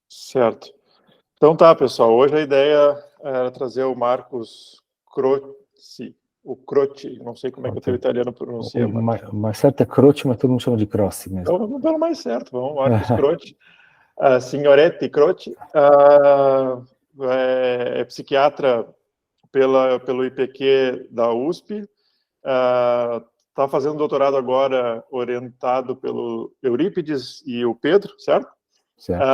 Certo. Então tá, pessoal, hoje a ideia era trazer o Marcos Croce, o Croce, não sei como é que o teu italiano pronuncia. Mas certo é Croce, mas todo mundo chama de Croce mesmo. Então vamos pelo mais certo, vamos, Marcos Croce. Signoretti Croce é psiquiatra pelo IPQ da USP, está fazendo doutorado agora orientado pelo Eurípides e o Pedro, certo? Certo.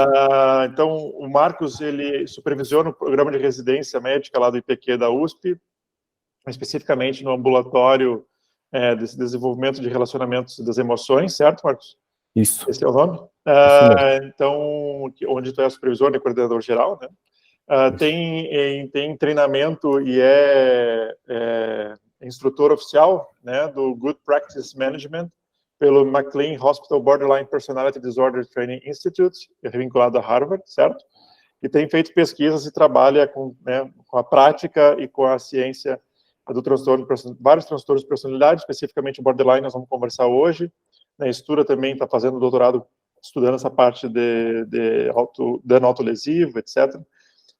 Então, o Marcos, ele supervisiona o programa de residência médica lá do IPQ da USP, especificamente no ambulatório desse desenvolvimento de relacionamentos das emoções, certo, Marcos? Isso. Esse é o nome? Então, onde tu é supervisor e coordenador geral, né? Tem treinamento e é instrutor oficial, né, do Good Practice Management pelo McLean Hospital Borderline Personality Disorder Training Institute, vinculado a Harvard, certo? E tem feito pesquisas e trabalha com a prática e com a ciência do transtorno, vários transtornos de personalidade, especificamente o borderline, nós vamos conversar hoje. Estuda também, está fazendo doutorado, estudando essa parte de dano autolesivo, etc.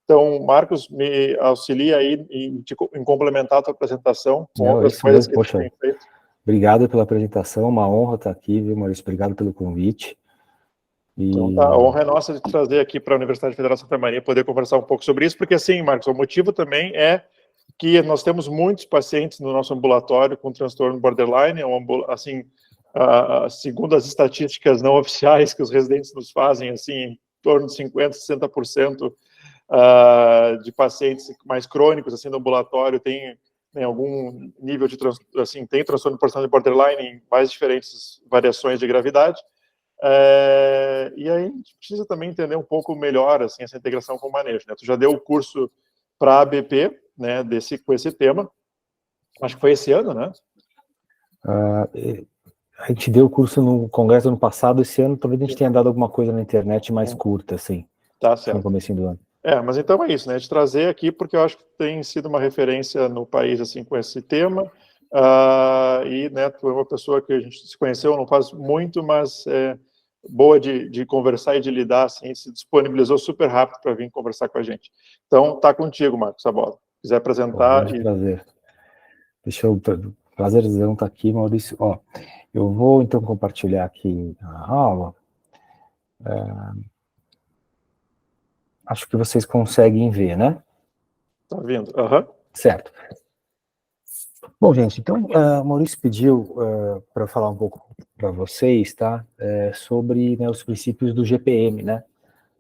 Então, Marcos, me auxilia aí em complementar a tua apresentação com outras coisas que você tem feito. Obrigado pela apresentação, uma honra estar aqui, viu, Maurício? Obrigado pelo convite. Então, tá, a honra é nossa de trazer aqui para a Universidade Federal de Santa Maria, poder conversar um pouco sobre isso, porque assim, Marcos, o motivo também é que nós temos muitos pacientes no nosso ambulatório com transtorno borderline, assim, segundo as estatísticas não oficiais que os residentes nos fazem, assim, em torno de 50%, 60% de pacientes mais crônicos, assim, no ambulatório, tem algum nível de, assim, tem transtorno de personalidade borderline em mais diferentes variações de gravidade, e aí a gente precisa também entender um pouco melhor, assim, essa integração com o manejo, né? Tu já deu o curso para a ABP, né, com esse tema, acho que foi esse ano, né? A gente deu o curso no congresso ano passado, esse ano talvez a gente tenha dado alguma coisa na internet mais curta, assim. Tá certo. No comecinho do ano. Mas então é isso, né? De trazer aqui, porque eu acho que tem sido uma referência no país, assim, com esse tema, e, né, tu é uma pessoa que a gente se conheceu não faz muito, mas boa de conversar e de lidar, assim, se disponibilizou super rápido para vir conversar com a gente. Então, tá contigo, Marcos, a bola. Se quiser apresentar. Prazer. Prazerzão estar aqui, Maurício. Ó, eu vou, então, compartilhar aqui a aula. Acho que vocês conseguem ver, né? Tá vendo? Aham. Certo. Bom, gente, então, Maurício pediu para eu falar um pouco para vocês, tá? Sobre, né, os princípios do GPM, né?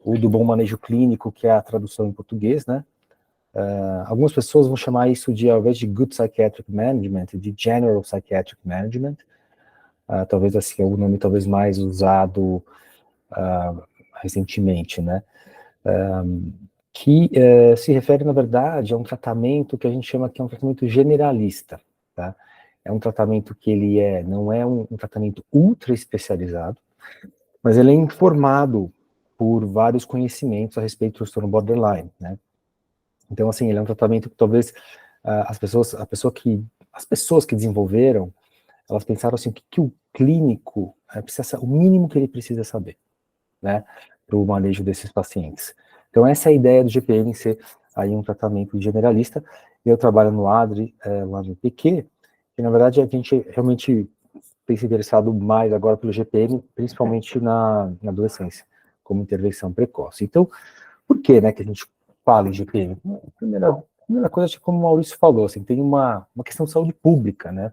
Ou do bom manejo clínico, que é a tradução em português, né? Algumas pessoas vão chamar isso de, ao invés de Good Psychiatric Management, de General Psychiatric Management. Talvez assim, é o nome talvez mais usado recentemente, né? Que se refere, na verdade, a um tratamento que a gente chama que é um tratamento generalista, tá? É um tratamento que ele não é um tratamento ultra especializado, mas ele é informado por vários conhecimentos a respeito do transtorno borderline, né? Então, assim, ele é um tratamento que talvez as pessoas que desenvolveram, elas pensaram assim, o que o clínico precisa, o mínimo que ele precisa saber, né, para o manejo desses pacientes. Então, essa é a ideia do GPM ser aí um tratamento generalista. Eu trabalho no ADRE, lá no IPQ, e na verdade a gente realmente tem se interessado mais agora pelo GPM, principalmente na adolescência, como intervenção precoce. Então, por que, né, que a gente fala em GPM? A primeira coisa, acho que como o Maurício falou, assim, tem uma questão de saúde pública, né?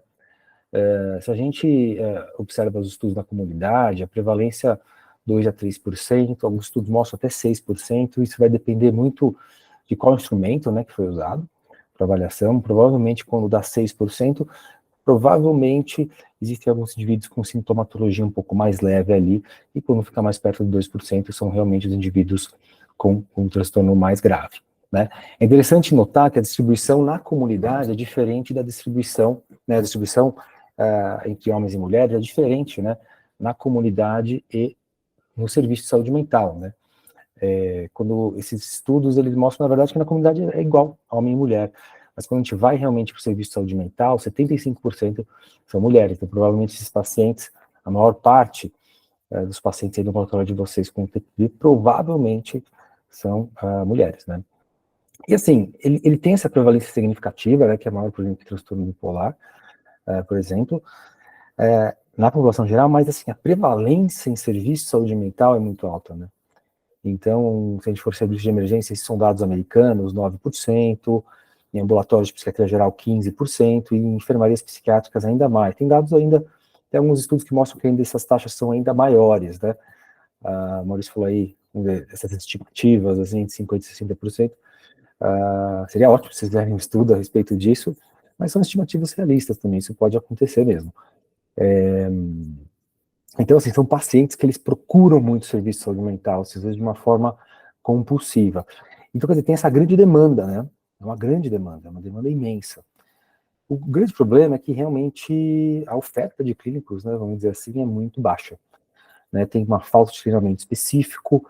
Se a gente observa os estudos da comunidade, a prevalência 2 a 3%, alguns estudos mostram até 6%, isso vai depender muito de qual instrumento, né, que foi usado para avaliação. Provavelmente, quando dá 6%, provavelmente existem alguns indivíduos com sintomatologia um pouco mais leve ali, e quando fica mais perto de 2%, são realmente os indivíduos com um transtorno mais grave, né? É interessante notar que a distribuição na comunidade é diferente da distribuição, né, a distribuição entre homens e mulheres é diferente, né, na comunidade e no serviço de saúde mental, né? Quando esses estudos, eles mostram, na verdade, que na comunidade é igual, homem e mulher, mas quando a gente vai realmente para o serviço de saúde mental, 75% são mulheres, então provavelmente esses pacientes, a maior parte, dos pacientes aí no ambulatório de vocês com TPB provavelmente são mulheres, né? E assim, ele tem essa prevalência significativa, né, que é maior, por exemplo, que transtorno bipolar, por exemplo, na população geral, mas assim, a prevalência em serviço de saúde mental é muito alta, né? Então, se a gente for serviço de emergência, esses são dados americanos, 9%, em ambulatórios de psiquiatria geral, 15%, e em enfermarias psiquiátricas ainda mais. Tem dados ainda, tem alguns estudos que mostram que ainda essas taxas são ainda maiores, né? Maurício falou aí, vamos ver, essas estimativas, assim, de 50% e 60%. Seria ótimo se vocês fizerem um estudo a respeito disso, mas são estimativas realistas também, isso pode acontecer mesmo. Então, assim, são pacientes que eles procuram muito serviço de saúde mental, às vezes de uma forma compulsiva. Então, quer dizer, tem essa grande demanda, né? É uma grande demanda, é uma demanda imensa. O grande problema é que realmente a oferta de clínicos, né, vamos dizer assim, é muito baixa, né? Tem uma falta de treinamento específico,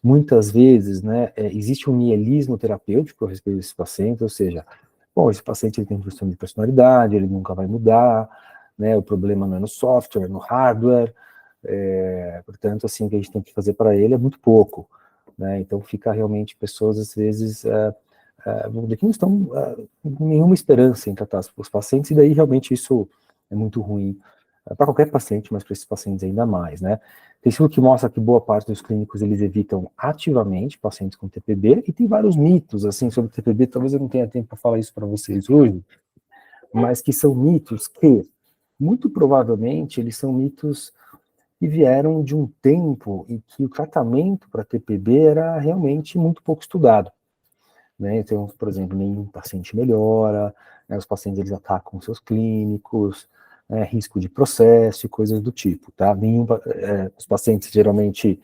muitas vezes, né, existe um nielismo terapêutico a respeito desse paciente, ou seja, bom, esse paciente ele tem um transtorno de personalidade, ele nunca vai mudar, né, o problema não é no software, é no hardware, portanto, assim, o que a gente tem que fazer para ele é muito pouco, né, então fica realmente pessoas, às vezes, que não estão com nenhuma esperança em tratar os pacientes, e daí realmente isso é muito ruim para qualquer paciente, mas para esses pacientes ainda mais, né. Tem estudo que mostra que boa parte dos clínicos, eles evitam ativamente pacientes com TPB, e tem vários mitos, assim, sobre TPB, talvez eu não tenha tempo para falar isso para vocês hoje, mas que são mitos que, muito provavelmente, eles são mitos que vieram de um tempo em que o tratamento para TPB era realmente muito pouco estudado, né? Então, por exemplo, nenhum paciente melhora, né, os pacientes eles atacam seus clínicos, risco de processo e coisas do tipo, tá? Os pacientes geralmente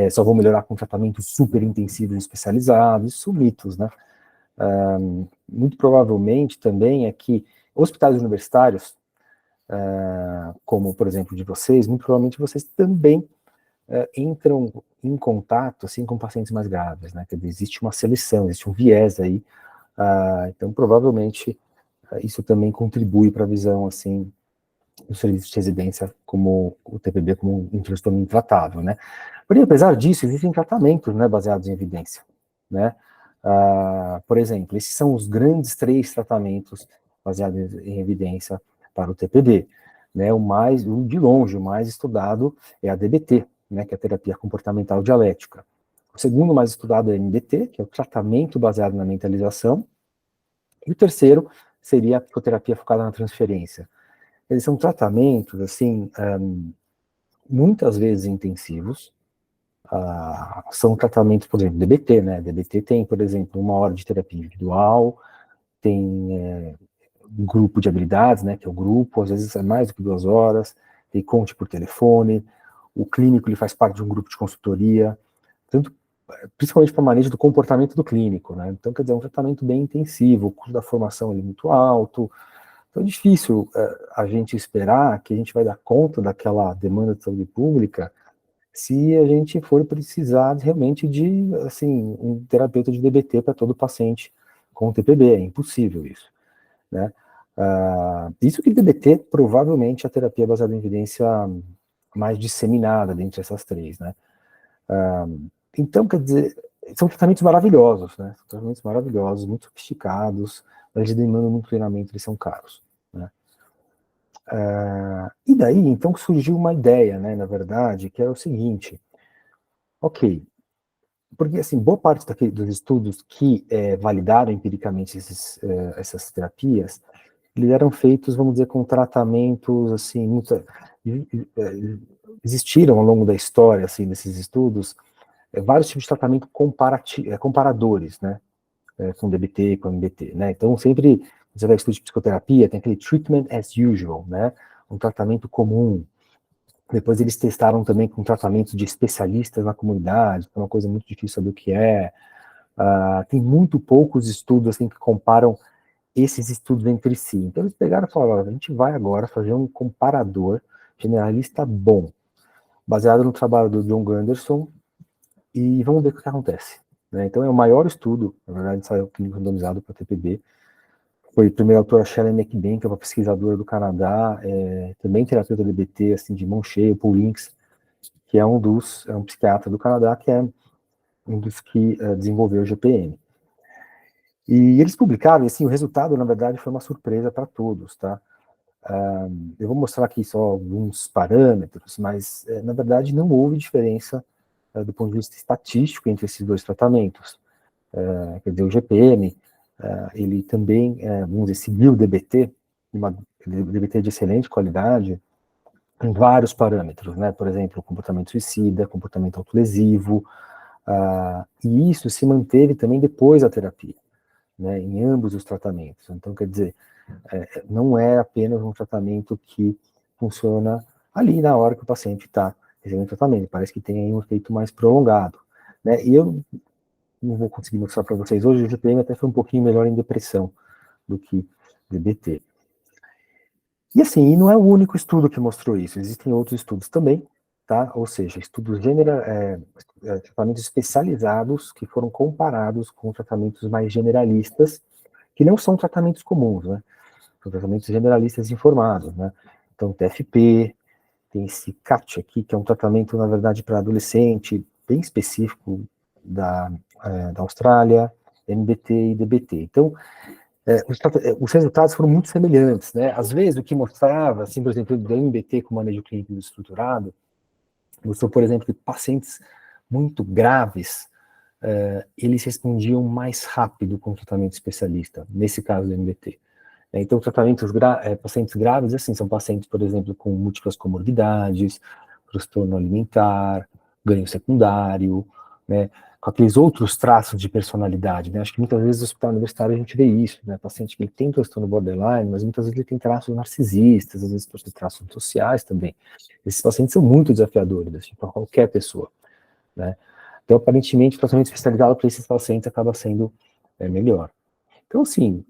só vão melhorar com tratamento super intensivo e especializado, isso são mitos, né? Muito provavelmente também é que hospitais universitários, como por exemplo de vocês, muito provavelmente vocês também entram em contato assim com pacientes mais graves, né? Quer dizer, existe uma seleção, existe um viés aí, então provavelmente isso também contribui para a visão assim do serviço de residência como o TPB como um transtorno intratável, né? Porém, apesar disso, existem tratamentos, né, baseados em evidência, né? Por exemplo, esses são os grandes 3 tratamentos baseados em evidência para o TPB, né? De longe, o mais estudado é a DBT, né, que é a terapia comportamental dialética. O segundo mais estudado é a MBT, que é o tratamento baseado na mentalização, e o terceiro seria a psicoterapia focada na transferência. Eles são tratamentos, assim, muitas vezes intensivos, são tratamentos, por exemplo, DBT, né? DBT tem, por exemplo, 1 hora de terapia individual, tem um grupo de habilidades, né? Que é o grupo, às vezes é mais do que 2 horas, tem conte por telefone, o clínico ele faz parte de um grupo de consultoria, tanto, principalmente para manejo do comportamento do clínico, né? Então, quer dizer, é um tratamento bem intensivo, o custo da formação é muito alto, então é difícil a gente esperar que a gente vai dar conta daquela demanda de saúde pública se a gente for precisar realmente de, assim, um terapeuta de DBT para todo paciente com TPB, é impossível isso, né? Isso que DBT provavelmente é a terapia baseada em evidência mais disseminada dentre essas 3, né? Então, quer dizer, são tratamentos maravilhosos, né? São tratamentos maravilhosos, muito sofisticados, mas eles demandam muito treinamento, eles são caros, né? E daí, então, surgiu uma ideia, né, na verdade, que é o seguinte, ok, porque, assim, boa parte dos estudos que validaram empiricamente essas terapias, eles eram feitos, vamos dizer, com tratamentos, assim, existiram ao longo da história, assim, desses estudos, vários tipos de tratamento comparadores, né, com DBT, com MBT, né, então sempre, você vai estudo de psicoterapia, tem aquele treatment as usual, né, um tratamento comum. Depois eles testaram também com tratamento de especialistas na comunidade, que é uma coisa muito difícil saber o que é. Tem muito poucos estudos assim que comparam esses estudos entre si. Então eles pegaram e falaram, a gente vai agora fazer um comparador generalista bom, baseado no trabalho do John Gunderson, e vamos ver o que acontece, né? Então é o maior estudo, na verdade, ensaio clínico randomizado para TPB. Foi a primeira autora Shelley McBain, que é uma pesquisadora do Canadá, também terapeuta DBT, assim, de mão cheia, o Paul Links, que é um psiquiatra do Canadá, que é um dos que desenvolveu o GPM. E eles publicaram, e assim, o resultado, na verdade, foi uma surpresa para todos, tá? Eu vou mostrar aqui só alguns parâmetros, mas, na verdade, não houve diferença do ponto de vista estatístico entre esses dois tratamentos. Quer dizer, o GPM, ele também, vamos dizer, seguiu o DBT, DBT de excelente qualidade, em vários parâmetros, né? Por exemplo, comportamento suicida, comportamento autolesivo, e isso se manteve também depois da terapia, né? Em ambos os tratamentos. Então, quer dizer, não é apenas um tratamento que funciona ali na hora que o paciente está recebendo tratamento, parece que tem aí um efeito mais prolongado, né? E eu não vou conseguir mostrar para vocês hoje, o GPM até foi um pouquinho melhor em depressão do que DBT. E assim, e não é o único estudo que mostrou isso, existem outros estudos também, tá? Ou seja, estudos tratamentos especializados que foram comparados com tratamentos mais generalistas, que não são tratamentos comuns, né? São tratamentos generalistas informados, né? Então, TFP, tem esse CAT aqui, que é um tratamento, na verdade, para adolescente, bem específico da Austrália, MBT e DBT. Então, os resultados foram muito semelhantes, né? Às vezes, o que mostrava, assim, por exemplo, do MBT com manejo clínico estruturado, mostrou, por exemplo, que pacientes muito graves, eles respondiam mais rápido com o tratamento especialista, nesse caso do MBT. Então, pacientes graves, assim, são pacientes, por exemplo, com múltiplas comorbidades, transtorno alimentar, ganho secundário, né, com aqueles outros traços de personalidade, né? Acho que muitas vezes no hospital universitário a gente vê isso, né? Paciente que ele tem transtorno borderline, mas muitas vezes ele tem traços narcisistas, às vezes traços sociais também. Esses pacientes são muito desafiadores, assim, para qualquer pessoa, né? Então, aparentemente, o tratamento especializado para esses pacientes acaba sendo melhor. Então, assim,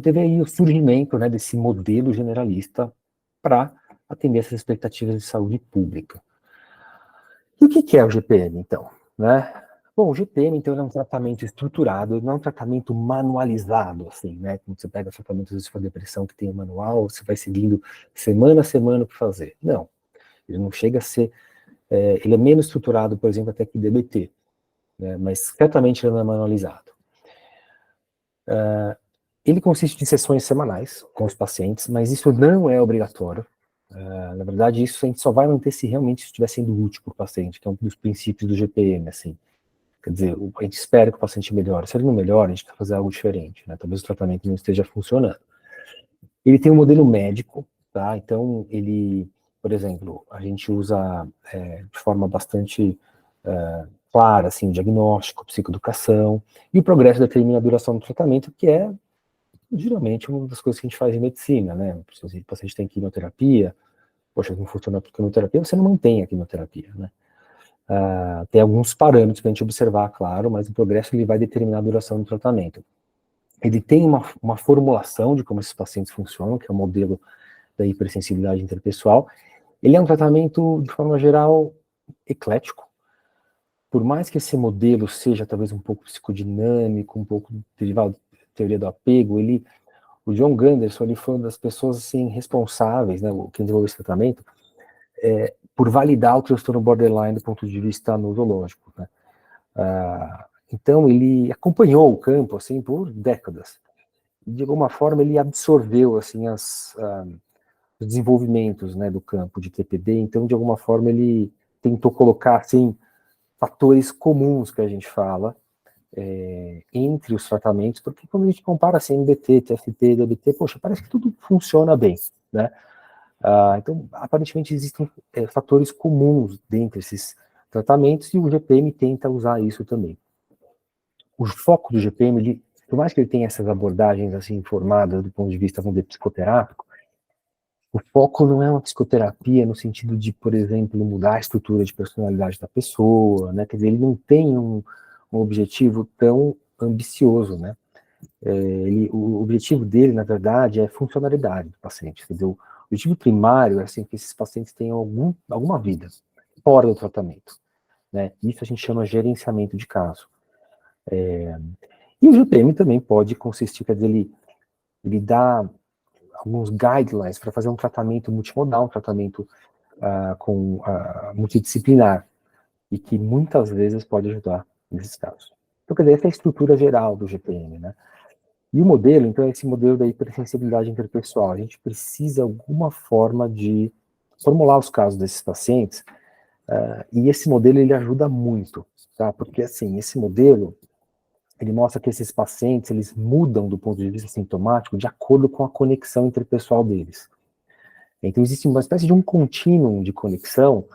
teve aí o surgimento, né, desse modelo generalista para atender essas expectativas de saúde pública. E o que é o GPM, então? Né? Bom, o GPM, então, é um tratamento estruturado, não é um tratamento manualizado, assim, né? Quando você pega tratamento de depressão que tem um manual, você vai seguindo semana a semana o que fazer. Não, ele não chega a ser... ele é menos estruturado, por exemplo, até que DBT, né? Mas certamente ele não é manualizado. Ele consiste de sessões semanais com os pacientes, mas isso não é obrigatório. Na verdade, isso a gente só vai manter se realmente estiver sendo útil para o paciente, que é um dos princípios do GPM, assim. Quer dizer, a gente espera que o paciente melhore. Se ele não melhora, a gente quer fazer algo diferente, né? Talvez o tratamento não esteja funcionando. Ele tem um modelo médico, tá? Então, ele, por exemplo, a gente usa de forma bastante clara, assim, o diagnóstico, psicoeducação, e o progresso determina a duração do tratamento, que é geralmente uma das coisas que a gente faz em medicina, né? Se o paciente tem quimioterapia, poxa, não funciona por quimioterapia, você não mantém a quimioterapia, né? Tem alguns parâmetros para a gente observar, claro, mas o progresso ele vai determinar a duração do tratamento. Ele tem uma formulação de como esses pacientes funcionam, que é o modelo da hipersensibilidade interpessoal. Ele é um tratamento, de forma geral, eclético. Por mais que esse modelo seja talvez um pouco psicodinâmico, um pouco derivado da teoria do apego, o John Gunderson ele foi uma das pessoas assim, responsáveis, né, que desenvolveu esse tratamento, por validar o transtorno borderline do ponto de vista nosológico, né? Então ele acompanhou o campo assim por décadas. De alguma forma ele absorveu assim os desenvolvimentos, né, do campo de TPD. Então de alguma forma ele tentou colocar assim fatores comuns que a gente fala entre os tratamentos, porque quando a gente compara assim, MBT, TFP, DBT, poxa, parece que tudo funciona bem, né? Então, aparentemente existem fatores comuns dentre esses tratamentos e o GPM tenta usar isso também. O foco do GPM, por mais que ele tenha essas abordagens assim informadas do ponto de vista, vamos dizer, psicoterápico, o foco não é uma psicoterapia no sentido de, por exemplo, mudar a estrutura de personalidade da pessoa, né? Quer dizer, ele não tem um objetivo tão ambicioso, né? O objetivo dele, na verdade, é a funcionalidade do paciente, entendeu? O objetivo primário é assim, que esses pacientes tenham alguma vida fora do tratamento, né? Isso a gente chama de gerenciamento de caso. E o GPM também pode consistir, quer dizer, ele dá alguns guidelines para fazer um tratamento multimodal, um tratamento multidisciplinar, e que muitas vezes pode ajudar nesses casos. Então, quer dizer, essa é a estrutura geral do GPM, né? E o modelo, então, é esse modelo da hipersensibilidade interpessoal. A gente precisa, de alguma forma, de formular os casos desses pacientes, e esse modelo, ele ajuda muito, tá? Porque, assim, esse modelo, ele mostra que esses pacientes, eles mudam do ponto de vista sintomático de acordo com a conexão interpessoal deles. Então, existe uma espécie de um contínuo de conexão,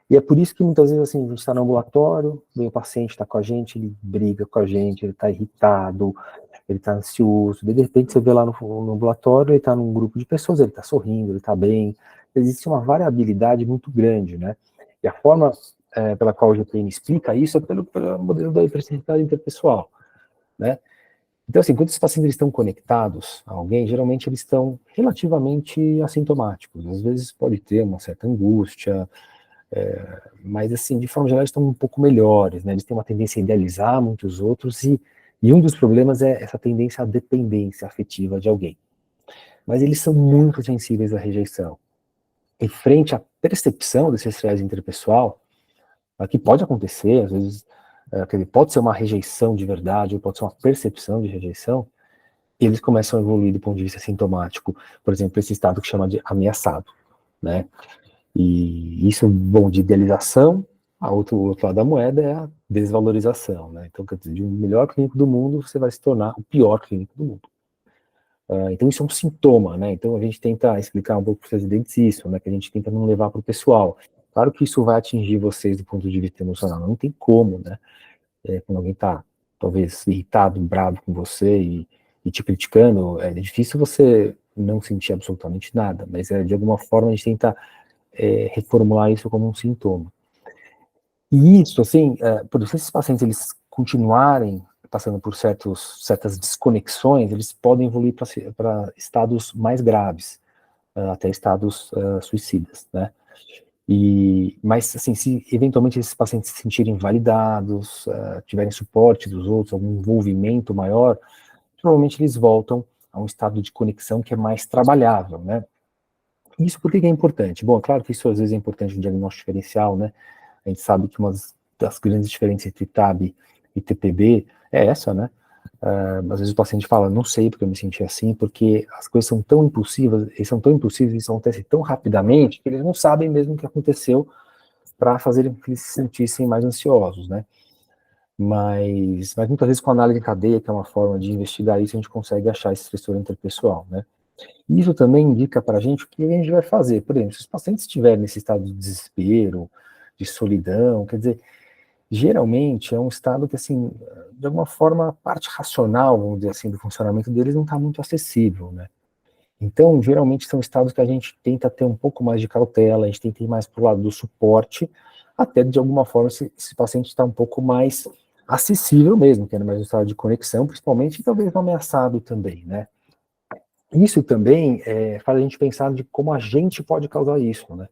e é por isso que muitas vezes, assim, a gente está no ambulatório, vem o paciente está com a gente, ele briga com a gente, ele está irritado, ele está ansioso, de repente você vê lá no ambulatório, ele está num grupo de pessoas, ele está sorrindo, ele está bem. Existe uma variabilidade muito grande, né? E a forma pela qual o GPM explica isso é pelo modelo da hipersensibilidade interpessoal, né? Então, assim, quando esses pacientes estão conectados a alguém, geralmente eles estão relativamente assintomáticos. Às vezes pode ter uma certa angústia, mas, assim, de forma geral, eles estão um pouco melhores, né? Eles têm uma tendência a idealizar muitos outros, e um dos problemas é essa tendência à dependência afetiva de alguém. Mas eles são muito sensíveis à rejeição. E frente à percepção desse estresse interpessoal, que pode acontecer, às vezes, pode ser uma rejeição de verdade, ou pode ser uma percepção de rejeição, eles começam a evoluir do ponto de vista sintomático, por exemplo, esse estado que chama de ameaçado, né? E isso, bom, de idealização, o outro lado da moeda é a desvalorização, né? Então, quer dizer, de um melhor clínico do mundo, você vai se tornar o pior clínico do mundo. Então, isso é um sintoma, né? Então, a gente tenta explicar um pouco para os residentes isso, né? Que a gente tenta não levar para o pessoal. Claro que isso vai atingir vocês do ponto de vista emocional, não tem como, né? Quando alguém está, talvez, irritado, bravo com você e te criticando, é difícil você não sentir absolutamente nada, mas de alguma forma a gente tenta reformular isso como um sintoma. E isso, assim, por esses pacientes eles continuarem passando por certas desconexões, eles podem evoluir para estados mais graves, até estados suicidas, né? Mas, assim, se eventualmente esses pacientes se sentirem validados, tiverem suporte dos outros, algum envolvimento maior, provavelmente eles voltam a um estado de conexão que é mais trabalhável, né? Isso por que é importante? Bom, é claro que isso às vezes é importante no diagnóstico diferencial, né? A gente sabe que uma das grandes diferenças entre TAB e TPB é essa, né? Às vezes o paciente fala, não sei porque eu me senti assim, porque as coisas são tão impulsivas, isso acontece tão rapidamente, que eles não sabem mesmo o que aconteceu para fazer com que eles se sentissem mais ansiosos, né? Mas muitas vezes com análise em cadeia, que é uma forma de investigar isso, a gente consegue achar esse estressor interpessoal, né? E isso também indica para a gente o que a gente vai fazer. Por exemplo, se os pacientes estiverem nesse estado de desespero, de solidão, quer dizer, geralmente é um estado que, assim, de alguma forma, a parte racional, vamos dizer assim, do funcionamento deles não está muito acessível, né? Então, geralmente são estados que a gente tenta ter um pouco mais de cautela, a gente tenta ir mais para o lado do suporte, até de alguma forma esse paciente está um pouco mais acessível mesmo, tendo mais um estado de conexão, principalmente, e talvez não ameaçado também, né? Isso também faz a gente pensar de como a gente pode causar isso, né?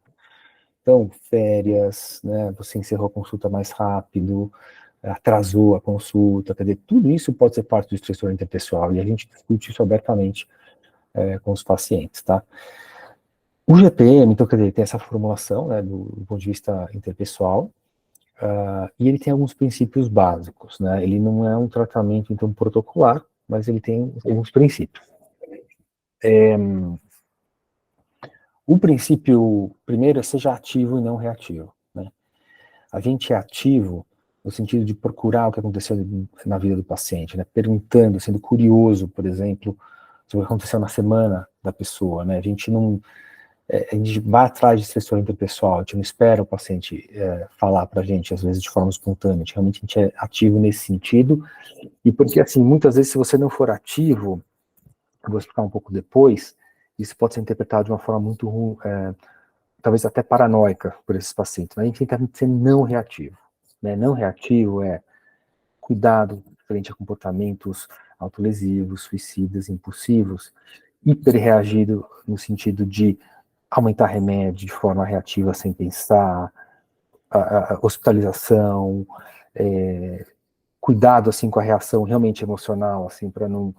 Então, férias, né, você encerrou a consulta mais rápido, atrasou a consulta, quer dizer, tudo isso pode ser parte do estressor interpessoal, e a gente discute isso abertamente com os pacientes, tá? O GPM, então, quer dizer, tem essa formulação, né, do ponto de vista interpessoal, e ele tem alguns princípios básicos, né? Ele não é um tratamento, então, protocolar, mas ele tem alguns princípios. O princípio primeiro é seja ativo e não reativo, né? A gente é ativo no sentido de procurar o que aconteceu na vida do paciente, né? Perguntando, sendo curioso, por exemplo, sobre o que aconteceu na semana da pessoa, né? A gente vai atrás de estressor interpessoal, a gente não espera o paciente falar pra gente, às vezes de forma espontânea, realmente a gente é ativo nesse sentido, e porque, assim, muitas vezes se você não for ativo, eu vou explicar um pouco depois, isso pode ser interpretado de uma forma muito ruim, talvez até paranoica por esses pacientes, mas a gente tenta ser não reativo, né? Não reativo é cuidado frente a comportamentos autolesivos, suicidas, impulsivos, hiperreagido no sentido de aumentar remédio de forma reativa sem pensar, a hospitalização, cuidado assim com a reação realmente emocional, assim, para não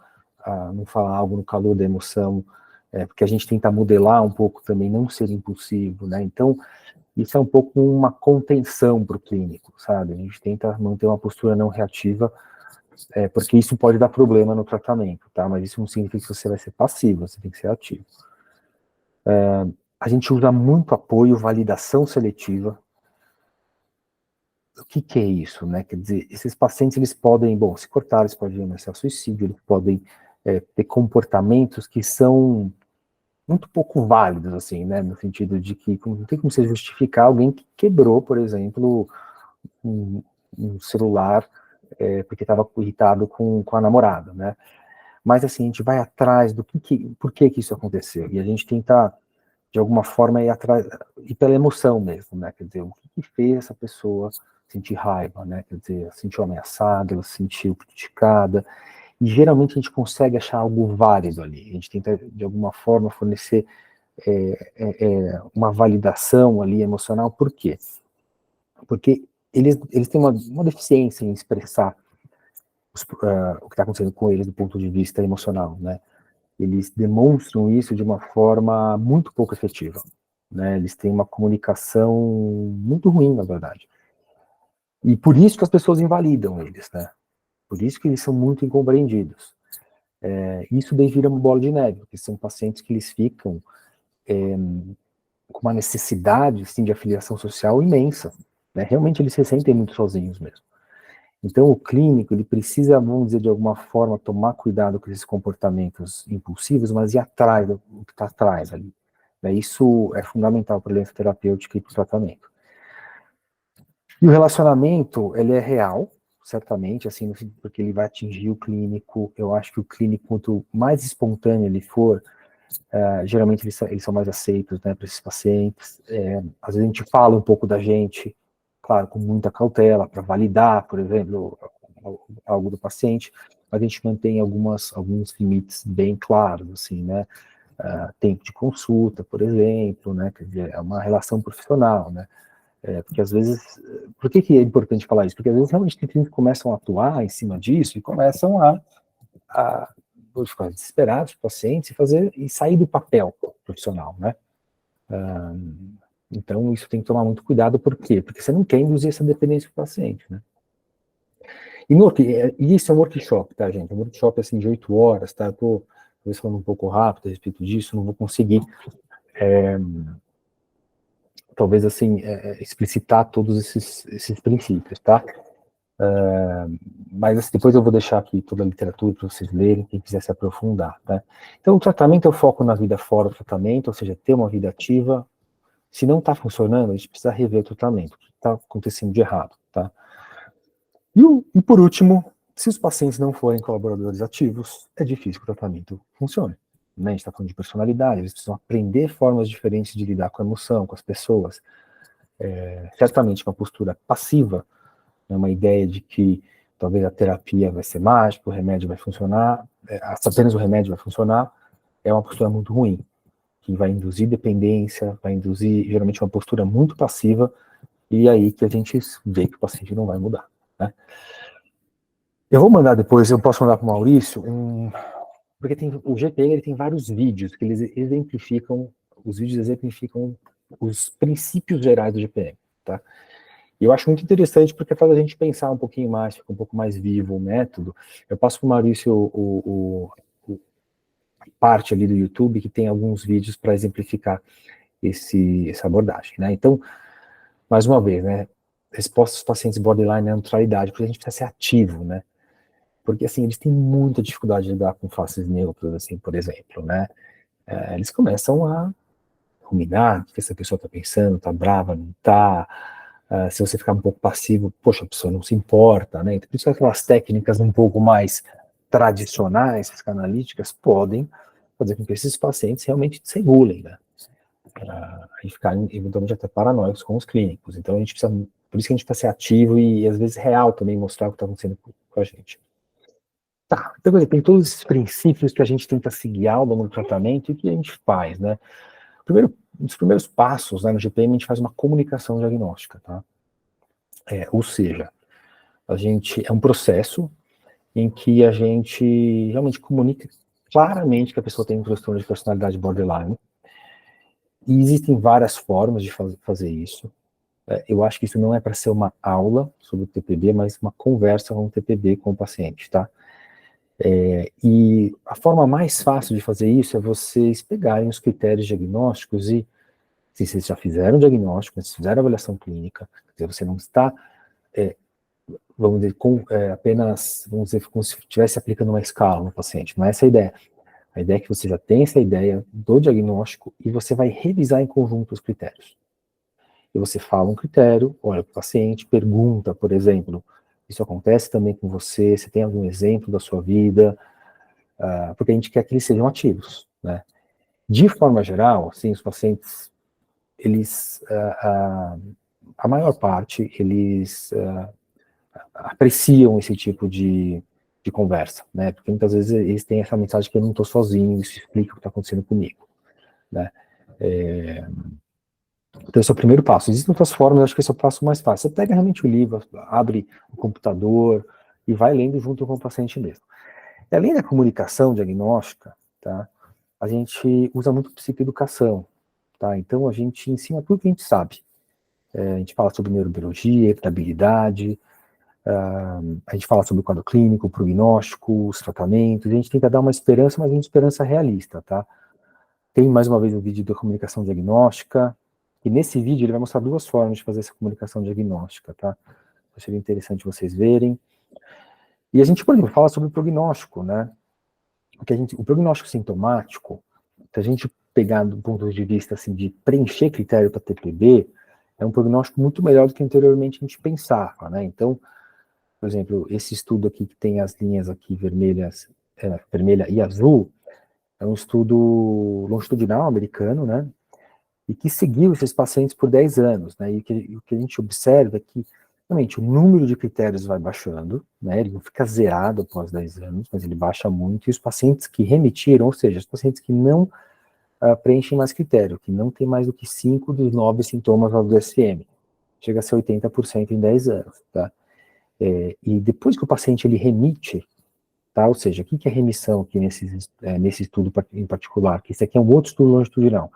falar algo no calor da emoção, porque a gente tenta modelar um pouco também, não ser impulsivo, né? Então, isso é um pouco uma contenção para o clínico, sabe? A gente tenta manter uma postura não reativa, porque isso pode dar problema no tratamento, tá? Mas isso não significa que você vai ser passivo, você tem que ser ativo. A gente usa muito apoio, validação seletiva. O que é isso, né? Quer dizer, esses pacientes, eles podem, bom, se cortar, eles podem ameaçar suicídio, eles podem ter comportamentos que são muito pouco válidos, assim, né? No sentido de que não tem como você justificar alguém que quebrou, por exemplo, um celular porque estava irritado com a namorada, né? Mas, assim, a gente vai atrás do por que isso aconteceu. E a gente tenta, de alguma forma, ir atrás, ir pela emoção mesmo, né? Quer dizer, o que fez essa pessoa sentir raiva, né? Quer dizer, ela se sentiu ameaçada, ela se sentiu criticada, e geralmente a gente consegue achar algo válido ali. A gente tenta, de alguma forma, fornecer uma validação ali emocional. Por quê? Porque eles têm uma deficiência em expressar o que está acontecendo com eles do ponto de vista emocional, né? Eles demonstram isso de uma forma muito pouco efetiva, né? Eles têm uma comunicação muito ruim, na verdade. E por isso que as pessoas invalidam eles, né? Por isso que eles são muito incompreendidos. Isso daí vira uma bola de neve, porque são pacientes que eles ficam com uma necessidade, assim, de afiliação social imensa, né? Realmente eles se sentem muito sozinhos mesmo. Então, o clínico, ele precisa, vamos dizer, de alguma forma, tomar cuidado com esses comportamentos impulsivos, mas ir atrás do que está atrás ali. Isso é fundamental para a aliança terapêutica e para o tratamento. E o relacionamento, ele é real, certamente, assim, porque ele vai atingir o clínico. Eu acho que o clínico, quanto mais espontâneo ele for, geralmente eles são mais aceitos, né, para esses pacientes. Às vezes a gente fala um pouco da gente, claro, com muita cautela, para validar, por exemplo, algo do paciente, mas a gente mantém alguns limites bem claros, assim, né? Tempo de consulta, por exemplo, né? Quer dizer, é uma relação profissional, né? Porque às vezes, por que é importante falar isso? Porque às vezes realmente tem clientes que começam a atuar em cima disso e começam a ficar desesperados, pacientes, e sair do papel profissional, né? Então, isso tem que tomar muito cuidado, por quê? Porque você não quer induzir essa dependência do paciente, né? E isso é um workshop, tá, gente? É um workshop, assim, de 8 horas, tá? Eu tô talvez falando um pouco rápido a respeito disso, não vou conseguir, talvez, assim, explicitar todos esses princípios, tá? Mas assim, depois eu vou deixar aqui toda a literatura para vocês lerem, quem quiser se aprofundar, tá? Então, o tratamento é o foco na vida fora do tratamento, ou seja, ter uma vida ativa. Se não está funcionando, a gente precisa rever o tratamento, o que está acontecendo de errado, tá? E por último, se os pacientes não forem colaboradores ativos, é difícil que o tratamento funcione, né? A gente está falando de personalidade, eles precisam aprender formas diferentes de lidar com a emoção, com as pessoas. Certamente uma postura passiva, né? Uma ideia de que talvez a terapia vai ser mágica, o remédio vai funcionar, apenas o remédio vai funcionar, é uma postura muito ruim, que vai induzir dependência, vai induzir geralmente uma postura muito passiva, e aí que a gente vê que o paciente não vai mudar, né? Eu vou mandar depois, eu posso mandar para o Maurício, porque o GPM ele tem vários vídeos que eles exemplificam, os vídeos exemplificam os princípios gerais do GPM, tá? E eu acho muito interessante porque faz a gente pensar um pouquinho mais, fica um pouco mais vivo o método. Eu passo para o Maurício parte ali do YouTube que tem alguns vídeos para exemplificar essa abordagem, né? Então, mais uma vez, né? Resposta dos pacientes borderline é a neutralidade, porque a gente precisa ser ativo, né? Porque, assim, eles têm muita dificuldade de lidar com faces neutras, assim, por exemplo, né? Eles começam a ruminar o que essa pessoa está pensando, está brava, não está. Se você ficar um pouco passivo, poxa, a pessoa não se importa, né? Então, por isso que aquelas técnicas um pouco mais tradicionais, psicanalíticas, podem fazer com que esses pacientes realmente se regulem, né? E ficarem eventualmente até paranoicos com os clínicos. Então, por isso que a gente precisa ser ativo e, às vezes, real também, mostrar o que está acontecendo com a gente. Tá, então tem todos esses princípios que a gente tenta seguir ao longo do tratamento e o que a gente faz, né? Um dos primeiros passos, né, no GPM, a gente faz uma comunicação diagnóstica, tá? Ou seja, é um processo em que a gente realmente comunica, claramente que a pessoa tem um transtorno de personalidade borderline, e existem várias formas de fazer isso. Eu acho que isso não é para ser uma aula sobre o TPB, mas uma conversa com o TPB com o paciente, tá? E a forma mais fácil de fazer isso é vocês pegarem os critérios diagnósticos e, se vocês já fizeram o diagnóstico, se fizeram a avaliação clínica, quer dizer, você não está, vamos dizer, apenas, vamos dizer, como se estivesse aplicando uma escala no paciente, não é essa a ideia. A ideia é que você já tem essa ideia do diagnóstico e você vai revisar em conjunto os critérios. E você fala um critério, olha para o paciente, pergunta, por exemplo, isso acontece também com você, você tem algum exemplo da sua vida, porque a gente quer que eles sejam ativos, né? De forma geral, assim, os pacientes, eles, a maior parte, eles apreciam esse tipo de conversa, né? Porque muitas vezes eles têm essa mensagem que eu não estou sozinho, isso explica o que está acontecendo comigo, né? Então esse é o primeiro passo. Existem outras formas, acho que esse é o passo mais fácil. Você pega realmente o livro, abre o computador e vai lendo junto com o paciente mesmo. E além da comunicação diagnóstica, tá, a gente usa muito psicoeducação, tá? Então a gente ensina tudo que a gente sabe. A gente fala sobre neurobiologia, irritabilidade, a gente fala sobre o quadro clínico, o prognóstico, os tratamentos, a gente tenta dar uma esperança, mas uma esperança realista, tá? Tem mais uma vez um vídeo da comunicação diagnóstica, e nesse vídeo ele vai mostrar duas formas de fazer essa comunicação diagnóstica, tá? Seria interessante vocês verem. E a gente, por exemplo, fala sobre o prognóstico, né? O prognóstico sintomático, se a gente pegar do ponto de vista assim, de preencher critério para TPB, é um prognóstico muito melhor do que anteriormente a gente pensava, né? Então, por exemplo, esse estudo aqui que tem as linhas aqui vermelhas, vermelha e azul, é um estudo longitudinal americano, né? E que seguiu esses pacientes por 10 anos, né? E o que a gente observa é que, realmente, o número de critérios vai baixando, né? Ele não fica zerado após 10 anos, mas ele baixa muito, e os pacientes que remitiram, ou seja, os pacientes que não preenchem mais critério, que não tem mais do que 5 dos 9 sintomas do DSM, chega a ser 80% em 10 anos, tá? E depois que o paciente ele remite, tá? Ou seja, o que é remissão aqui nesse estudo em particular? Que esse aqui é um outro estudo longitudinal.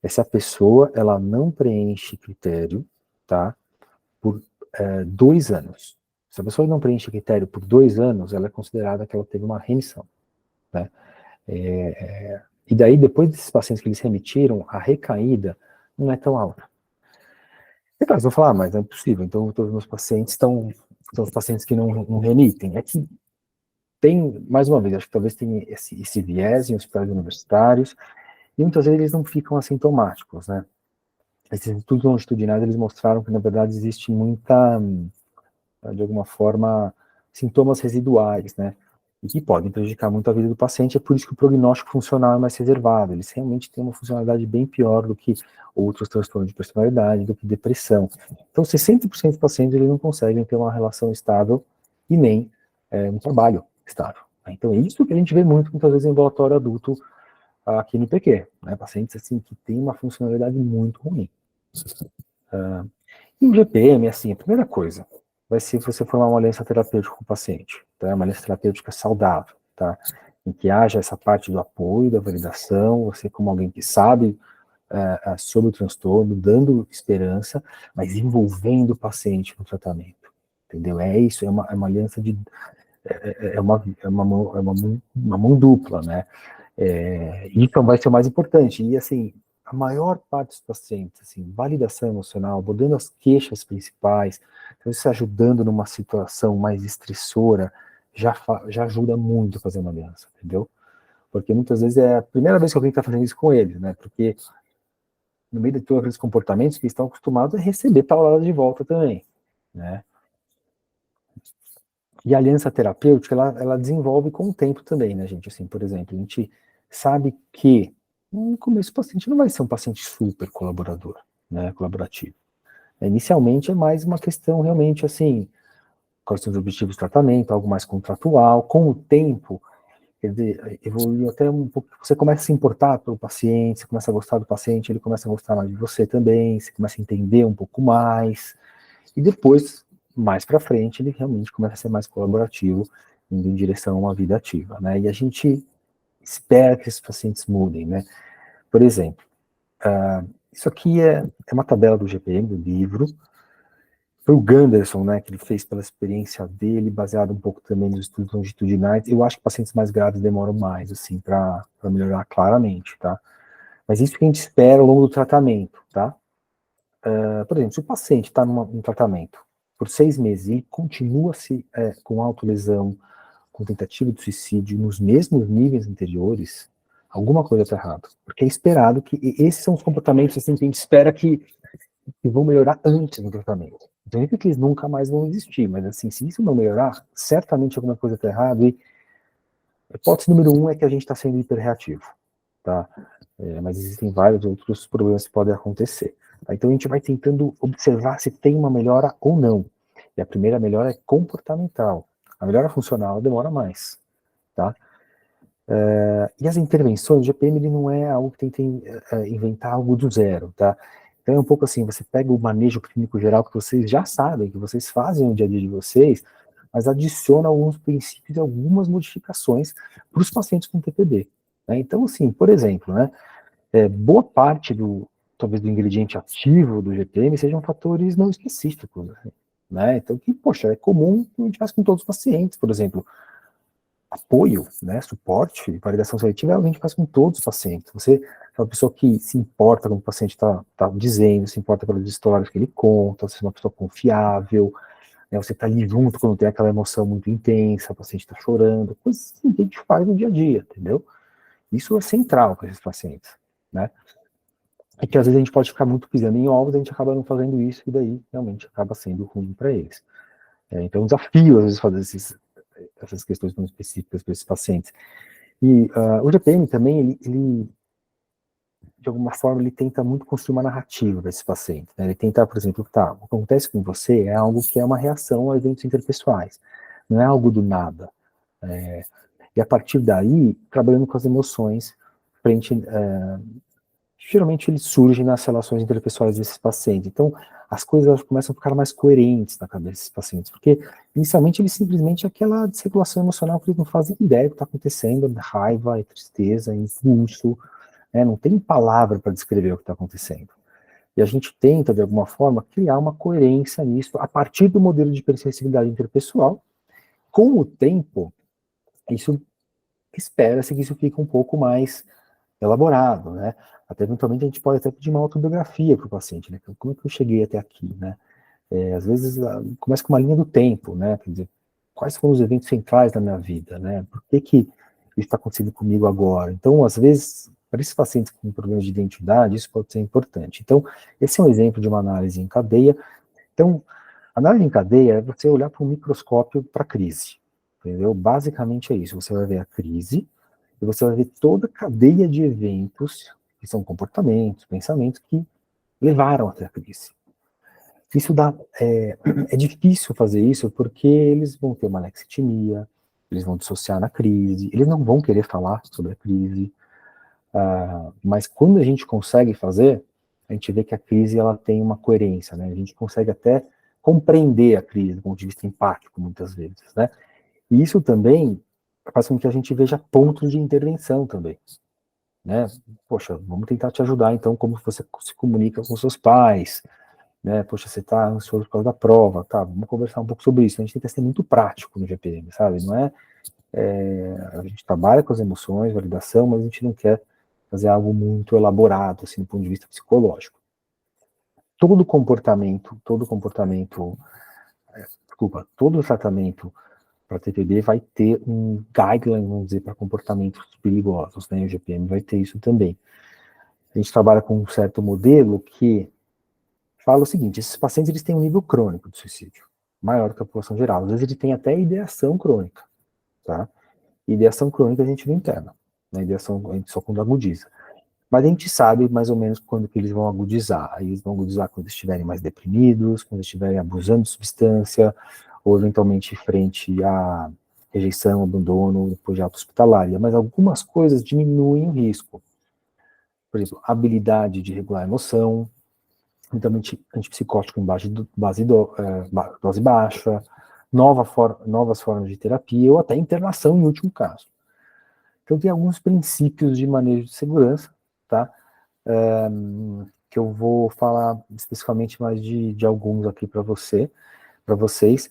Essa pessoa, ela não preenche critério, tá? Por 2 anos. Se a pessoa não preenche critério por 2 anos, ela é considerada que ela teve uma remissão, né? E daí, depois desses pacientes que eles remitiram, a recaída não é tão alta. E claro, vocês vão falar, mas é impossível, então todos os meus pacientes são os pacientes que não remitem. É que tem, mais uma vez, acho que talvez tenha esse viés em hospitais universitários, e muitas vezes eles não ficam assintomáticos, né? Esses estudos longitudinais, eles mostraram que, na verdade, existe muita, de alguma forma, sintomas residuais, né? E que podem prejudicar muito a vida do paciente, é por isso que o prognóstico funcional é mais reservado. Eles realmente têm uma funcionalidade bem pior do que outros transtornos de personalidade, do que depressão. Então, 60% dos pacientes eles não conseguem ter uma relação estável e nem um trabalho estável. Então, é isso que a gente vê muito, muitas vezes, em ambulatório adulto aqui no PQ, né? Pacientes assim, que têm uma funcionalidade muito ruim. E o GPM, assim, a primeira coisa vai ser você formar uma aliança terapêutica com o paciente, tá? Uma aliança terapêutica saudável, tá? Em que haja essa parte do apoio, da validação, você como alguém que sabe sobre o transtorno, dando esperança, mas envolvendo o paciente no tratamento, entendeu? É isso, é uma aliança de... uma mão dupla, né? Isso vai ser o mais importante. E, assim, a maior parte dos pacientes, assim, validação emocional, abordando as queixas principais, então isso ajudando numa situação mais estressora, já ajuda muito a fazer uma aliança, entendeu? Porque muitas vezes é a primeira vez que alguém está fazendo isso com eles, né? Porque no meio de todos aqueles comportamentos que estão acostumados a receber palavras de volta também, né? E a aliança terapêutica, ela desenvolve com o tempo também, né, gente? Assim, por exemplo, a gente sabe que no começo o paciente não vai ser um paciente super colaborador, né, colaborativo. Inicialmente é mais uma questão realmente, assim, quais são os objetivos do tratamento, algo mais contratual. Com o tempo, quer dizer, evolui até um pouco, você começa a se importar pelo paciente, você começa a gostar do paciente, ele começa a gostar mais de você também, você começa a entender um pouco mais, e depois, mais para frente, ele realmente começa a ser mais colaborativo, indo em direção a uma vida ativa, né? E a gente espera que esses pacientes mudem, né? Por exemplo, isso aqui é uma tabela do GPM, do livro. Foi o Ganderson, né, que ele fez pela experiência dele, baseado um pouco também nos estudos longitudinais. Eu acho que pacientes mais graves demoram mais, assim, para melhorar claramente, tá? Mas isso que a gente espera ao longo do tratamento, tá? Por exemplo, se o paciente está num tratamento por 6 meses e continua com autolesão, com tentativa de suicídio nos mesmos níveis anteriores, alguma coisa está errada. Porque é esperado que esses são os comportamentos assim, que a gente espera que vão melhorar antes do tratamento. Então, não é que eles nunca mais vão existir, mas assim, se isso não melhorar, certamente alguma coisa está errada. E a hipótese número 1 é que a gente está sendo hiperreativo, tá? Mas existem vários outros problemas que podem acontecer. Tá? Então, a gente vai tentando observar se tem uma melhora ou não. E a primeira melhora é comportamental. A melhora funcional demora mais, tá? E as intervenções, o GPM ele não é algo que tenta inventar algo do zero, tá? Então é um pouco assim, você pega o manejo clínico geral que vocês já sabem, que vocês fazem no dia a dia de vocês, mas adiciona alguns princípios e algumas modificações para os pacientes com TPD. Né? Então, assim, por exemplo, né, boa parte talvez do ingrediente ativo do GPM sejam fatores não específicos, né? Então, poxa, é comum que a gente faça com todos os pacientes, por exemplo, apoio, né, suporte, validação seletiva, a gente faz com todos os pacientes. Você é uma pessoa que se importa com o paciente está dizendo, se importa pelas histórias que ele conta, você é uma pessoa confiável, né, você está ali junto quando tem aquela emoção muito intensa, o paciente está chorando, coisas assim que a gente faz no dia a dia, entendeu? Isso é central para esses pacientes, né? É que às vezes a gente pode ficar muito pisando em ovos, a gente acaba não fazendo isso, e daí realmente acaba sendo ruim para eles. Então, é um desafio, às vezes, fazer essas questões tão específicas para esses pacientes. E o GPM também, ele, de alguma forma, ele tenta muito construir uma narrativa para esse paciente. Né? Ele tenta, por exemplo, o que acontece com você é algo que é uma reação a eventos interpessoais, não é algo do nada. E a partir daí, trabalhando com as emoções, geralmente ele surge nas relações interpessoais desses pacientes. Então, as coisas começam a ficar mais coerentes na cabeça desses pacientes, porque inicialmente eles simplesmente aquela desregulação emocional que eles não fazem ideia do que está acontecendo, raiva, tristeza, impulso, né? Não tem palavra para descrever o que está acontecendo. E a gente tenta, de alguma forma, criar uma coerência nisso, a partir do modelo de hipersensibilidade interpessoal. Com o tempo, isso espera-se que isso fique um pouco mais elaborado, né? Até eventualmente a gente pode até pedir uma autobiografia para o paciente, né? Como é que eu cheguei até aqui, né? Às vezes começa com uma linha do tempo, né? Quer dizer, quais foram os eventos centrais da minha vida, né? Por que isso está acontecendo comigo agora? Então, às vezes, para esses pacientes com problemas de identidade, isso pode ser importante. Então, esse é um exemplo de uma análise em cadeia. Então, análise em cadeia é você olhar para um microscópio para a crise, entendeu? Basicamente é isso. Você vai ver a crise, e você vai ver toda a cadeia de eventos, que são comportamentos, pensamentos, que levaram até a crise. Isso é difícil fazer isso, porque eles vão ter uma alexitimia, eles vão dissociar na crise, eles não vão querer falar sobre a crise, mas quando a gente consegue fazer, a gente vê que a crise ela tem uma coerência, né? A gente consegue até compreender a crise do ponto de vista empático, muitas vezes, né? E isso também faz com que a gente veja pontos de intervenção também, né? Poxa, vamos tentar te ajudar, então, como você se comunica com seus pais, né? Poxa, você está ansioso por causa da prova, tá? Vamos conversar um pouco sobre isso. A gente tenta ser muito prático no GPM, sabe? Não a gente trabalha com as emoções, validação, mas a gente não quer fazer algo muito elaborado, assim, do ponto de vista psicológico. Todo tratamento para TPD vai ter um guideline, vamos dizer, para comportamentos perigosos, né? O GPM vai ter isso também. A gente trabalha com um certo modelo que fala o seguinte: esses pacientes eles têm um nível crônico de suicídio, maior que a população geral. Às vezes eles têm até ideação crônica, tá? Ideação crônica a gente não interna, né? Ideação a gente só quando agudiza. Mas a gente sabe mais ou menos quando que eles vão agudizar. Aí eles vão agudizar quando estiverem mais deprimidos, quando estiverem abusando de substância, ou eventualmente frente à rejeição, abandono, depois de alta hospitalária. Mas algumas coisas diminuem o risco. Por exemplo, habilidade de regular a emoção, antipsicótico em dose baixa, novas formas de terapia, ou até internação em último caso. Então, tem alguns princípios de manejo de segurança, tá? Que eu vou falar especificamente mais de alguns aqui para vocês.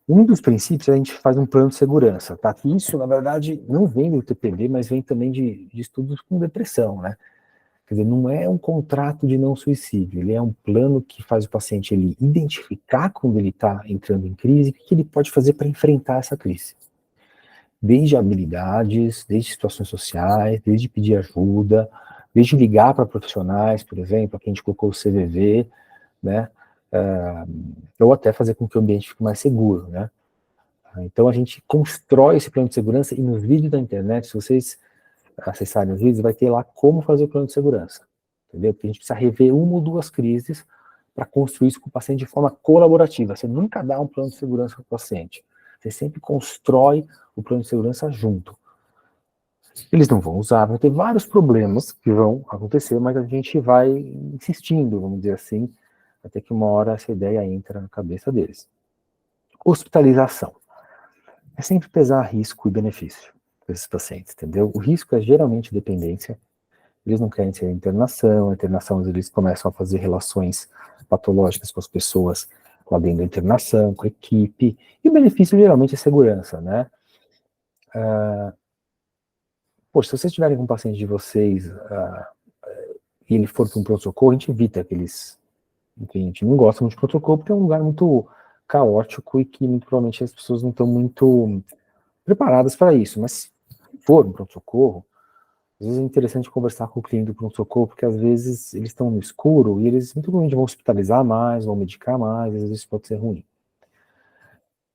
Um dos princípios, a gente faz um plano de segurança, tá? Que isso, na verdade, não vem do TPB, mas vem também de estudos com depressão, né? Quer dizer, não é um contrato de não suicídio, ele é um plano que faz o paciente ele identificar quando ele está entrando em crise, o que ele pode fazer para enfrentar essa crise. Desde habilidades, desde situações sociais, desde pedir ajuda, desde ligar para profissionais, por exemplo, a quem a gente colocou o CVV, né? Ou até fazer com que o ambiente fique mais seguro, né? Então a gente constrói esse plano de segurança e nos vídeos da internet, se vocês acessarem os vídeos, vai ter lá como fazer o plano de segurança, entendeu? Porque a gente precisa rever uma ou duas crises para construir isso com o paciente de forma colaborativa. Você nunca dá um plano de segurança para o paciente, você sempre constrói o plano de segurança junto. Eles não vão usar, vão ter vários problemas que vão acontecer, mas a gente vai insistindo, vamos dizer assim, até que uma hora essa ideia entra na cabeça deles. Hospitalização. É sempre pesar risco e benefício desses pacientes, entendeu? O risco é geralmente dependência, eles não querem ser internação, a internação eles começam a fazer relações patológicas com as pessoas lá dentro da internação, com a equipe, e o benefício geralmente é segurança, né? Poxa, se vocês estiverem com um paciente de vocês e ele for para um pronto-socorro, a gente evita aqueles... A gente não gosta muito de pronto-socorro porque é um lugar muito caótico e que muito provavelmente as pessoas não estão muito preparadas para isso, mas se for um pronto-socorro, às vezes é interessante conversar com o cliente do pronto-socorro, porque às vezes eles estão no escuro e eles muito provavelmente vão hospitalizar mais, vão medicar mais, às vezes isso pode ser ruim.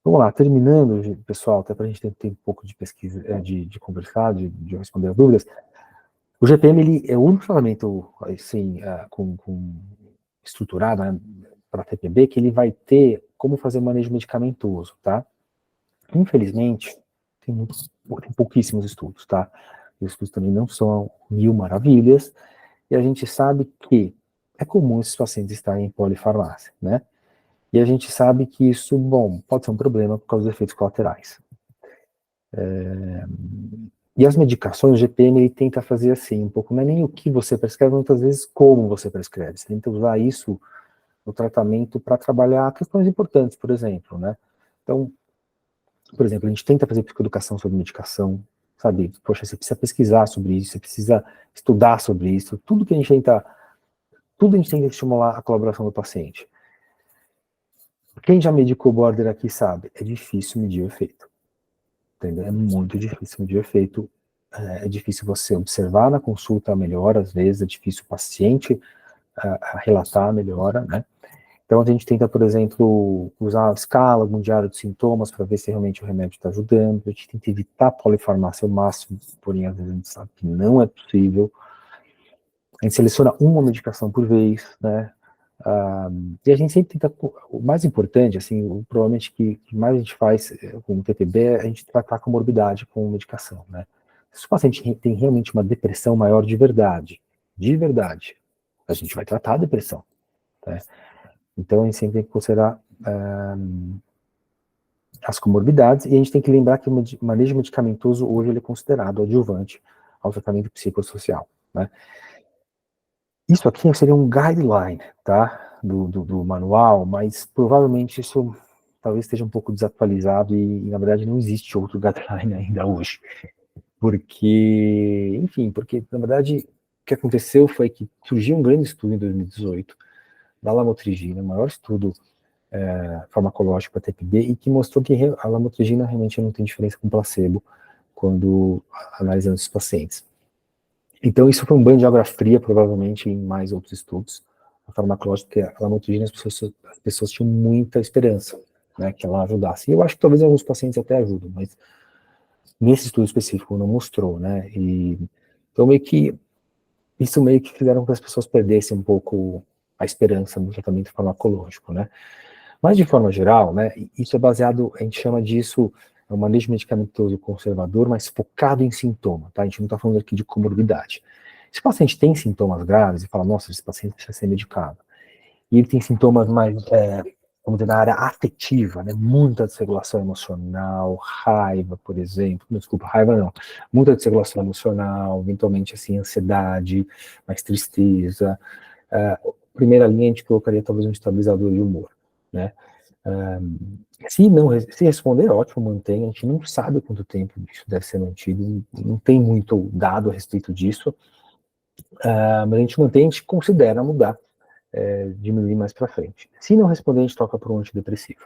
Vamos lá, terminando, pessoal, até para a gente ter um pouco de pesquisa, de conversar, de responder as dúvidas. O GPM, ele é o único tratamento, assim, estruturado, né, para TPB, que ele vai ter como fazer manejo medicamentoso, tá? Infelizmente, tem pouquíssimos estudos, tá? Os estudos também não são mil maravilhas, e a gente sabe que é comum esses pacientes estarem em polifarmácia, né? E a gente sabe que isso, bom, pode ser um problema por causa dos efeitos colaterais. E as medicações, o GPM, ele tenta fazer assim, um pouco, não é nem o que você prescreve, muitas vezes como você prescreve. Você tenta usar isso no tratamento para trabalhar questões importantes, por exemplo, né? Então, por exemplo, a gente tenta fazer psicoeducação sobre medicação, sabe? Poxa, você precisa pesquisar sobre isso, você precisa estudar sobre isso, tudo a gente tenta estimular a colaboração do paciente. Quem já medicou border aqui sabe, é difícil medir o efeito, entendeu? É muito difícil medir o efeito, é difícil você observar na consulta a melhora, às vezes é difícil o paciente relatar a melhora, né? Então a gente tenta, por exemplo, usar a escala, um diário de sintomas para ver se realmente o remédio está ajudando, a gente tenta evitar a polifarmácia ao máximo, porém às vezes a gente sabe que não é possível. A gente seleciona uma medicação por vez, né? E a gente sempre tenta, o mais importante, assim, provavelmente que mais a gente faz com o TPB é a gente tratar a comorbidade com medicação, né? Se o paciente tem realmente uma depressão maior de verdade, a gente vai tratar a depressão, né? Então a gente sempre tem que considerar as comorbidades, e a gente tem que lembrar que o manejo medicamentoso hoje ele é considerado adjuvante ao tratamento psicossocial, né? Isso aqui seria um guideline, tá, do manual, mas provavelmente isso talvez esteja um pouco desatualizado e na verdade não existe outro guideline ainda hoje. Porque, enfim, porque na verdade o que aconteceu foi que surgiu um grande estudo em 2018 da lamotrigina, o maior estudo farmacológico para TPB, e que mostrou que a lamotrigina realmente não tem diferença com placebo quando analisando esses pacientes. Então, isso foi um banho de água fria, provavelmente, em mais outros estudos farmacológicos, porque a lamotrigina, as pessoas tinham muita esperança, né, que ela ajudasse. E eu acho que talvez alguns pacientes até ajudam, mas nesse estudo específico não mostrou, né, então isso meio que fizeram com que as pessoas perdessem um pouco a esperança no tratamento farmacológico, né. Mas, de forma geral, né, isso é baseado, a gente chama disso, é um manejo medicamentoso conservador, mas focado em sintoma, tá? A gente não está falando aqui de comorbidade. Se o paciente tem sintomas graves e fala, nossa, esse paciente precisa ser medicado, e ele tem sintomas mais vamos dizer, na área afetiva, né? Muita desregulação emocional, raiva, por exemplo, desculpa, raiva não, muita desregulação emocional, eventualmente, assim, ansiedade, mais tristeza. Primeira linha, a gente colocaria talvez um estabilizador de humor, né? Se responder, ótimo, mantém. A gente não sabe quanto tempo isso deve ser mantido, não tem muito dado a respeito disso, mas a gente mantém, a gente considera mudar, diminuir mais para frente. Se não responder, a gente troca por um antidepressivo.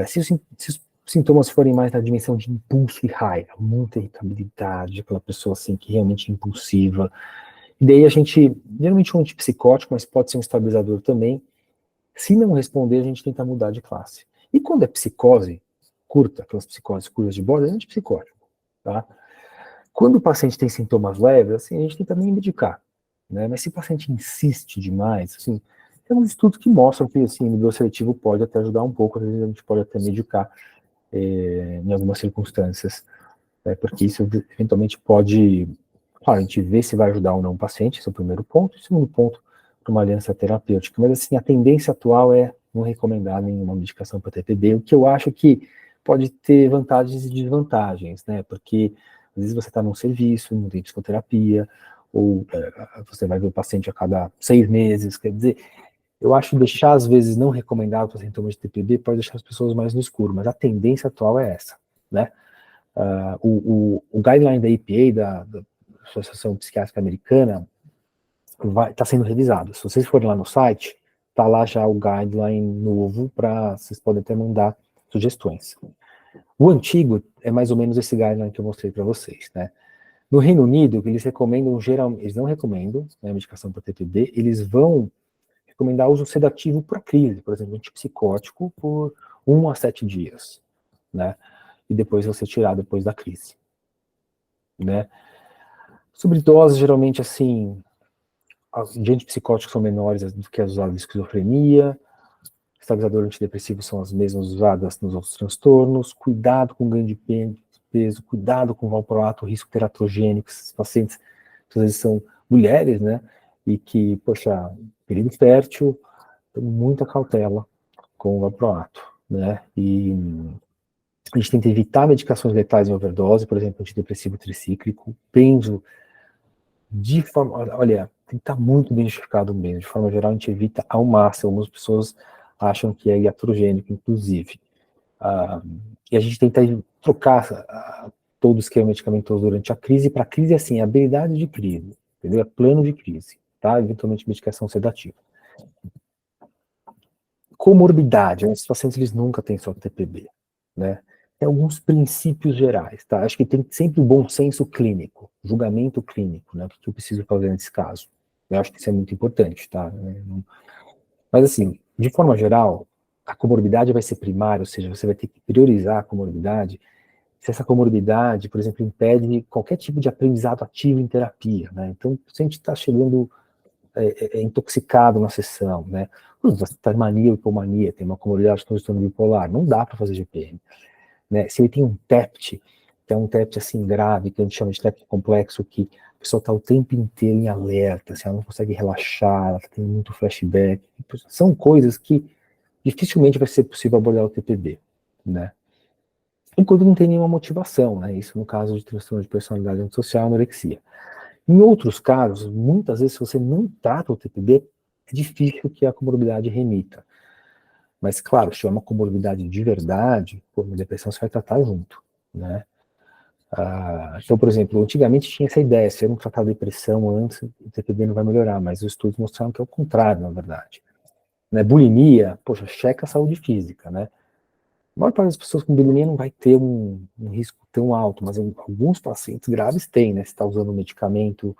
Se os sintomas forem mais na dimensão de impulso e raiva, muita irritabilidade, aquela pessoa assim que realmente é impulsiva, e daí a gente, geralmente um antipsicótico, mas pode ser um estabilizador também. Se não responder, a gente tenta mudar de classe. E quando é psicose curta, aquelas psicoses curtas de borda, é antipsicótico, tá? Quando o paciente tem sintomas leves, assim, a gente tenta nem medicar, né? Mas se o paciente insiste demais, assim, tem uns estudos que mostram que, assim, o inibidor seletivo pode até ajudar um pouco, às vezes a gente pode até medicar em algumas circunstâncias, né? Porque isso eventualmente pode, claro, a gente vê se vai ajudar ou não o paciente, esse é o primeiro ponto. O segundo ponto, para uma aliança terapêutica. Mas, assim, a tendência atual é não recomendar nenhuma medicação para TPB, o que eu acho que pode ter vantagens e desvantagens, né? Porque às vezes você está num serviço, não tem psicoterapia, ou você vai ver o paciente a cada 6 meses, quer dizer, eu acho que deixar, às vezes, não recomendado para sintomas de TPB pode deixar as pessoas mais no escuro, mas a tendência atual é essa, né? O guideline da APA, da Associação Psiquiátrica Americana, está sendo revisado. Se vocês forem lá no site, está lá já o guideline novo, vocês podem até mandar sugestões. O antigo é mais ou menos esse guideline que eu mostrei para vocês, né? No Reino Unido, eles recomendam, geralmente, eles não recomendam, né, a medicação para TPB, eles vão recomendar uso sedativo para crise, por exemplo, antipsicótico por 1 a 7 dias, né? E depois você tirar depois da crise, né? Sobredoses, geralmente, assim, de antipsicóticos são menores do que as usadas de esquizofrenia, estabilizador antidepressivo são as mesmas usadas nos outros transtornos, cuidado com ganho de peso, cuidado com valproato, risco teratogênico, esses pacientes, às vezes são mulheres, né, e que, poxa, período fértil, então muita cautela com o valproato, né, e a gente tenta evitar medicações letais em overdose, por exemplo, antidepressivo tricíclico, benzo, de forma, olha, tem que estar muito bem justificado mesmo, de forma geral a gente evita ao máximo, algumas pessoas acham que é iatrogênico, inclusive. E a gente tenta trocar todo o esquema medicamentoso durante a crise, para crise assim, habilidade de crise, entendeu? É plano de crise, tá? Eventualmente medicação sedativa. Comorbidade, esses pacientes eles nunca têm só TPB, né? Tem alguns princípios gerais, tá? Acho que tem sempre o bom senso clínico, julgamento clínico, né? O que eu preciso fazer nesse caso? Eu acho que isso é muito importante, tá? Mas assim, de forma geral, a comorbidade vai ser primária, ou seja, você vai ter que priorizar a comorbidade. Se essa comorbidade, por exemplo, impede qualquer tipo de aprendizado ativo em terapia, né? Então, se a gente está chegando intoxicado na sessão, né? Você está em mania ou hipomania, tem uma comorbidade de transtorno bipolar, não dá para fazer GPM, né? Se ele tem um TEPT, que é um TEPT assim grave, que a gente chama de TEPT complexo, que a pessoa está o tempo inteiro em alerta, assim, ela não consegue relaxar, ela tem muito flashback, são coisas que dificilmente vai ser possível abordar o TPB, né? Enquanto não tem nenhuma motivação, né? Isso no caso de transtorno de personalidade antissocial, anorexia. Em outros casos, muitas vezes, se você não trata o TPB, é difícil que a comorbidade remita. Mas, claro, se tiver uma comorbidade de verdade, pô, uma depressão você vai tratar junto, né? Então, por exemplo, antigamente tinha essa ideia, se eu não tratar a depressão antes, o TPB não vai melhorar, mas os estudos mostraram que é o contrário, na verdade. Né? Bulimia, poxa, checa a saúde física, né? A maior parte das pessoas com bulimia não vai ter um risco tão alto, mas alguns pacientes graves têm, né? Se está usando medicamento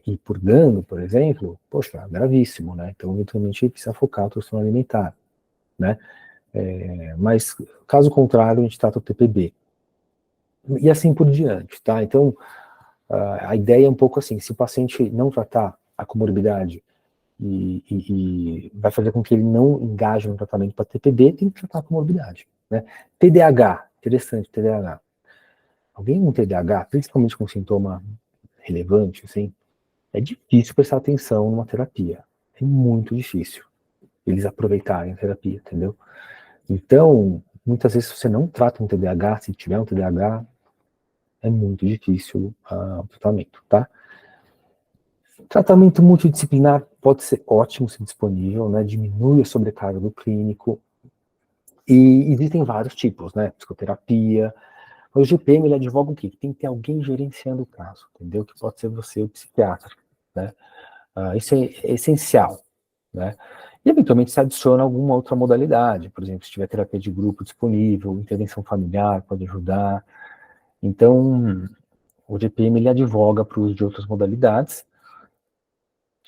e purgando, por exemplo, poxa, é gravíssimo, né? Então, eventualmente, precisa focar o transtorno alimentar, né? Mas, caso contrário, a gente trata o TPB. E assim por diante, tá? Então, a ideia é um pouco assim, se o paciente não tratar a comorbidade e vai fazer com que ele não engaje no tratamento para TPB, tem que tratar a comorbidade, né? TDAH, interessante, TDAH. Alguém com TDAH, principalmente com sintoma relevante, assim, é difícil prestar atenção numa terapia. É muito difícil, eles aproveitarem a terapia, entendeu? Então, muitas vezes, se você não trata um TDAH, se tiver um TDAH, é muito difícil o tratamento, tá? Tratamento multidisciplinar pode ser ótimo se disponível, né? Diminui a sobrecarga do clínico. E existem vários tipos, né? Psicoterapia. Mas o GPM, ele advoga o quê? Que tem que ter alguém gerenciando o caso, entendeu? Que pode ser você, o psiquiatra, né? Isso é essencial, né? E, eventualmente, se adiciona alguma outra modalidade, por exemplo, se tiver terapia de grupo disponível, intervenção familiar pode ajudar. Então, o GPM, ele advoga para o uso de outras modalidades.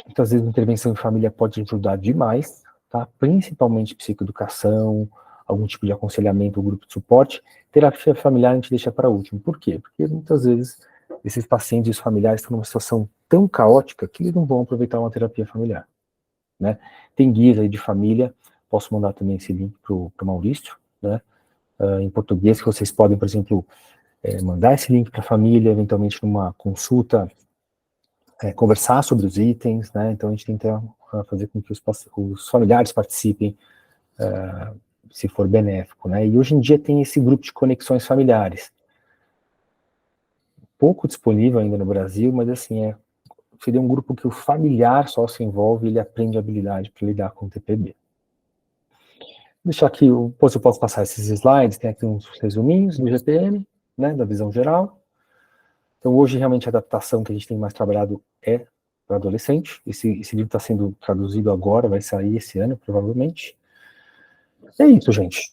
Muitas vezes, a intervenção em família pode ajudar demais, tá? Principalmente psicoeducação, algum tipo de aconselhamento ou grupo de suporte. Terapia familiar a gente deixa para último. Por quê? Porque muitas vezes esses pacientes e os familiares estão numa situação tão caótica que eles não vão aproveitar uma terapia familiar, né? Tem guias aí de família, posso mandar também esse link para o Maurício, né? Em português, que vocês podem, por exemplo, mandar esse link para a família, eventualmente numa consulta, conversar sobre os itens, né? Então a gente tenta fazer com que os familiares participem, se for benéfico, né? E hoje em dia tem esse grupo de conexões familiares, pouco disponível ainda no Brasil, mas assim, seria um grupo que o familiar só se envolve e ele aprende habilidade para lidar com o TPB. Vou deixar aqui, depois eu posso passar esses slides, tem aqui uns resuminhos do GPM, né, da visão geral. Então hoje realmente a adaptação que a gente tem mais trabalhado é para adolescente. Esse livro está sendo traduzido agora, vai sair esse ano, provavelmente. É isso, gente.